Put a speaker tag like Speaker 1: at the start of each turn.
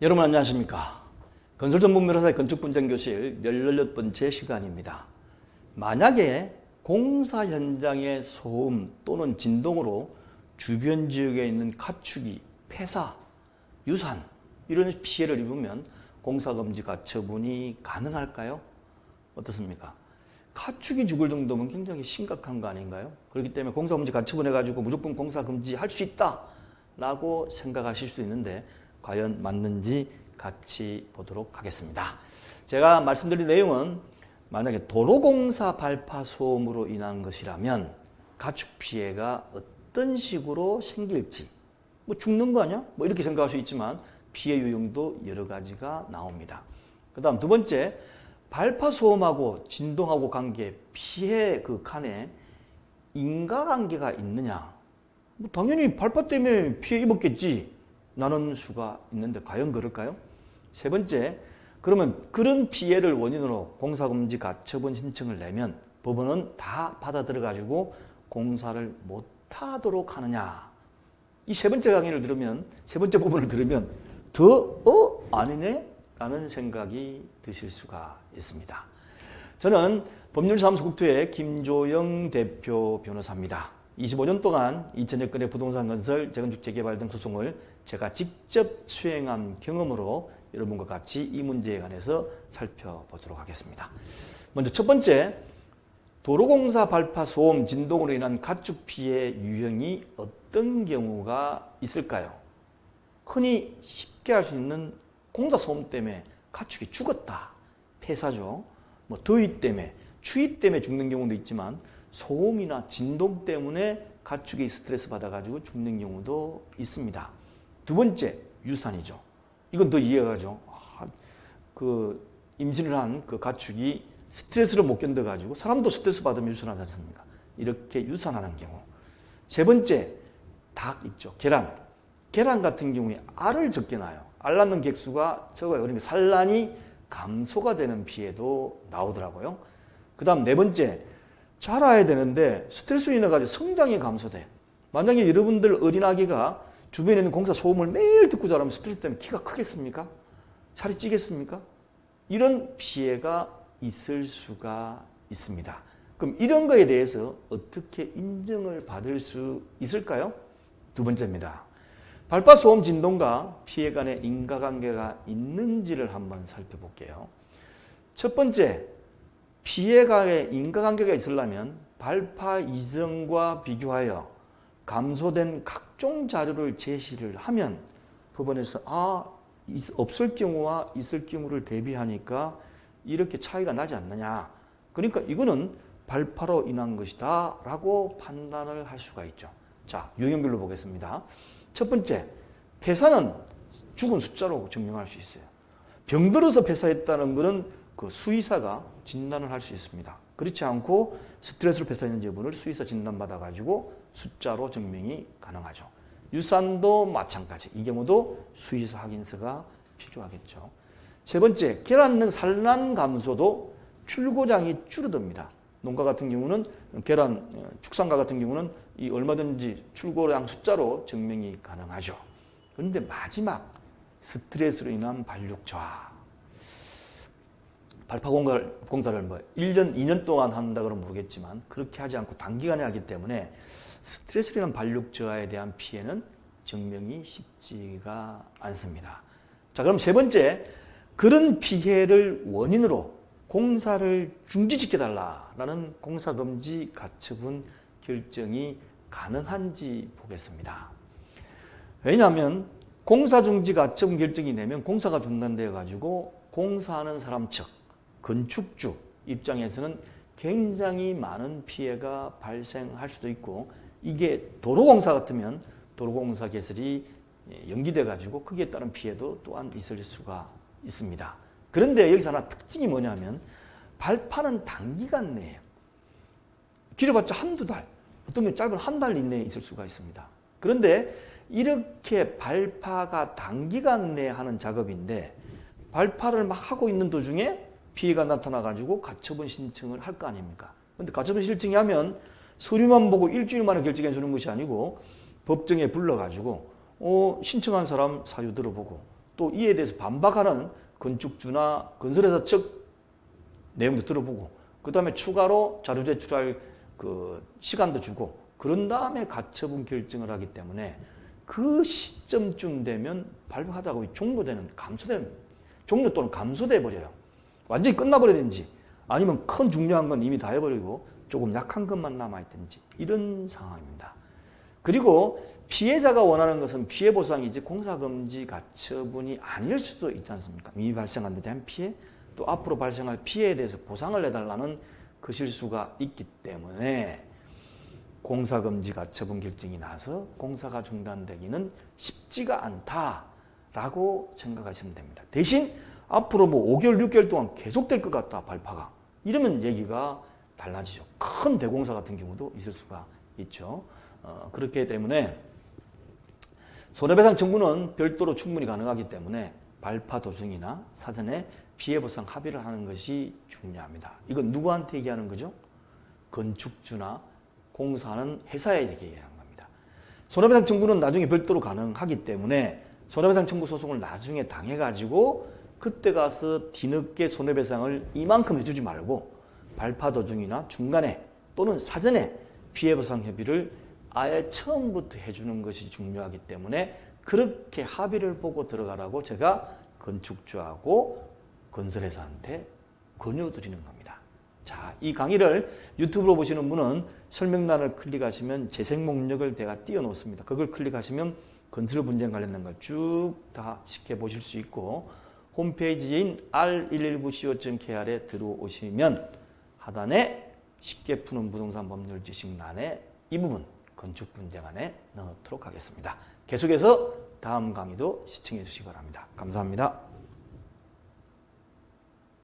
Speaker 1: 여러분 안녕하십니까? 건설전문변호사의 건축분쟁교실 18번째 시간입니다. 만약에 공사 현장의 소음 또는 진동으로 주변 지역에 있는 가축이 폐사, 유산 이런 피해를 입으면 공사금지 가처분이 가능할까요? 어떻습니까? 가축이 죽을 정도면 굉장히 심각한 거 아닌가요? 그렇기 때문에 공사금지 가처분 해가지고 무조건 공사금지 할 수 있다 라고 생각하실 수도 있는데 과연 맞는지 같이 보도록 하겠습니다. 제가 말씀드린 내용은 만약에 도로공사 발파 소음으로 인한 것이라면 가축 피해가 어떤 식으로 생길지, 뭐 죽는 거 아니야? 뭐 이렇게 생각할 수 있지만 피해 유형도 여러 가지가 나옵니다. 그 다음 두 번째, 발파 소음하고 진동하고 관계, 피해 그 칸에 인과관계가 있느냐? 뭐 당연히 발파 때문에 피해 입었겠지. 나는 수가 있는데 과연 그럴까요? 세 번째, 그러면 그런 피해를 원인으로 공사금지 가처분 신청을 내면 법원은 다 받아들여 가지고 공사를 못하도록 하느냐? 이 세 번째 강의를 들으면, 세 번째 부분을 들으면 아니네? 라는 생각이 드실 수가 있습니다. 저는 법률사무소 국토의 김조영 대표 변호사입니다. 25년 동안 2000여 건의 부동산 건설, 재건축, 재개발 등 소송을 제가 직접 수행한 경험으로 여러분과 같이 이 문제에 관해서 살펴보도록 하겠습니다. 먼저 첫 번째, 도로공사 발파 소음, 진동으로 인한 가축 피해 유형이 어떤 경우가 있을까요? 흔히 쉽게 할 수 있는 공사 소음 때문에 가축이 죽었다. 폐사죠. 뭐 더위 때문에, 추위 때문에 죽는 경우도 있지만 소음이나 진동 때문에 가축이 스트레스 받아가지고 죽는 경우도 있습니다. 두 번째, 유산이죠. 이건 더 이해가 가죠. 임신을 한 그 가축이 스트레스를 못 견뎌가지고 사람도 스트레스 받으면 유산하지 않습니까? 이렇게 유산하는 경우. 세 번째, 닭 있죠. 계란. 계란 같은 경우에 알을 적게 낳아요. 알 낳는 객수가 적어요. 그러니까 산란이 감소가 되는 피해도 나오더라고요. 그 다음 네 번째, 자라야 되는데 스트레스로 인해 가지고 성장이 감소돼. 만약에 여러분들 어린아기가 주변에 있는 공사 소음을 매일 듣고 자라면 스트레스 때문에 키가 크겠습니까? 살이 찌겠습니까? 이런 피해가 있을 수가 있습니다. 그럼 이런 거에 대해서 어떻게 인정을 받을 수 있을까요? 두 번째입니다. 발파 소음 진동과 피해 간의 인과관계가 있는지를 한번 살펴볼게요. 첫 번째, 피해가의 인과관계가 있으려면 발파 이전과 비교하여 감소된 각종 자료를 제시를 하면 법원에서 없을 경우와 있을 경우를 대비하니까 이렇게 차이가 나지 않느냐. 그러니까 이거는 발파로 인한 것이다 라고 판단을 할 수가 있죠. 자, 유형별로 보겠습니다. 첫 번째, 폐사는 죽은 숫자로 증명할 수 있어요. 병들어서 폐사했다는 것은 그 수의사가 진단을 할 수 있습니다. 그렇지 않고 스트레스로 폐사했는지 여부를 수의사 진단받아가지고 숫자로 증명이 가능하죠. 유산도 마찬가지. 이 경우도 수의사 확인서가 필요하겠죠. 세 번째, 계란 능 산란 감소도 출고량이 줄어듭니다. 농가 같은 경우는 계란, 축산가 같은 경우는 이 얼마든지 출고량 숫자로 증명이 가능하죠. 그런데 마지막, 스트레스로 인한 발육 저하. 발파 공사를 뭐 1년, 2년 동안 한다 그러면 모르겠지만 그렇게 하지 않고 단기간에 하기 때문에 스트레스로 인한 발육 저하에 대한 피해는 증명이 쉽지가 않습니다. 자, 그럼 세 번째, 그런 피해를 원인으로 공사를 중지시켜달라는 공사금지 가처분 결정이 가능한지 보겠습니다. 왜냐하면 공사중지 가처분 결정이 내면 공사가 중단되어 가지고 공사하는 사람 측, 건축주 입장에서는 굉장히 많은 피해가 발생할 수도 있고, 이게 도로공사 같으면 도로공사 개설이 연기돼 가지고 거기에 따른 피해도 또한 있을 수가 있습니다. 그런데 여기서 하나 특징이 뭐냐면 발파는 단기간 내에 길어봤자 한두 달, 어떤 경우 짧은 한 달 이내에 있을 수가 있습니다. 그런데 이렇게 발파가 단기간 내에 하는 작업인데 발파를 막 하고 있는 도중에 피해가 나타나가지고 가처분 신청을 할 거 아닙니까? 그런데 가처분 신청이 하면 서류만 보고 일주일 만에 결정해 주는 것이 아니고 법정에 불러가지고 신청한 사람 사유 들어보고 또 이에 대해서 반박하는 건축주나 건설회사 측 내용도 들어보고 그 다음에 추가로 자료 제출할 그 시간도 주고 그런 다음에 가처분 결정을 하기 때문에 그 시점쯤 되면 발부하다가 종료되는 감소되는 종료 또는 감소돼 버려요. 완전히 끝나버리든지 아니면 큰 중요한 건 이미 다 해버리고 조금 약한 것만 남아있든지 이런 상황입니다. 그리고 피해자가 원하는 것은 피해 보상이지 공사금지 가처분이 아닐 수도 있지 않습니까? 이미 발생한 데 대한 피해 또 앞으로 발생할 피해에 대해서 보상을 해달라는 그 실수가 있기 때문에 공사금지 가처분 결정이 나서 공사가 중단되기는 쉽지가 않다라고 생각하시면 됩니다. 대신 앞으로 뭐 5개월, 6개월 동안 계속될 것 같다, 발파가. 이러면 얘기가 달라지죠. 큰 대공사 같은 경우도 있을 수가 있죠. 그렇기 때문에 손해배상 청구는 별도로 충분히 가능하기 때문에 발파 도중이나 사전에 피해보상 합의를 하는 것이 중요합니다. 이건 누구한테 얘기하는 거죠? 건축주나 공사하는 회사에 얘기하는 겁니다. 손해배상 청구는 나중에 별도로 가능하기 때문에 손해배상 청구 소송을 나중에 당해가지고 그때 가서 뒤늦게 손해배상을 이만큼 해주지 말고 발파 도중이나 중간에 또는 사전에 피해보상 협의를 아예 처음부터 해주는 것이 중요하기 때문에 그렇게 합의를 보고 들어가라고 제가 건축주하고 건설회사한테 권유드리는 겁니다. 자, 이 강의를 유튜브로 보시는 분은 설명란을 클릭하시면 재생 목록을 내가 띄워놓습니다. 그걸 클릭하시면 건설 분쟁 관련된 걸 쭉 다 쉽게 보실 수 있고 홈페이지인 r119co.kr에 들어오시면 하단에 쉽게 푸는 부동산 법률 지식란에 이 부분 건축 분쟁안에 넣도록 하겠습니다. 계속해서 다음 강의도 시청해 주시기 바랍니다. 감사합니다.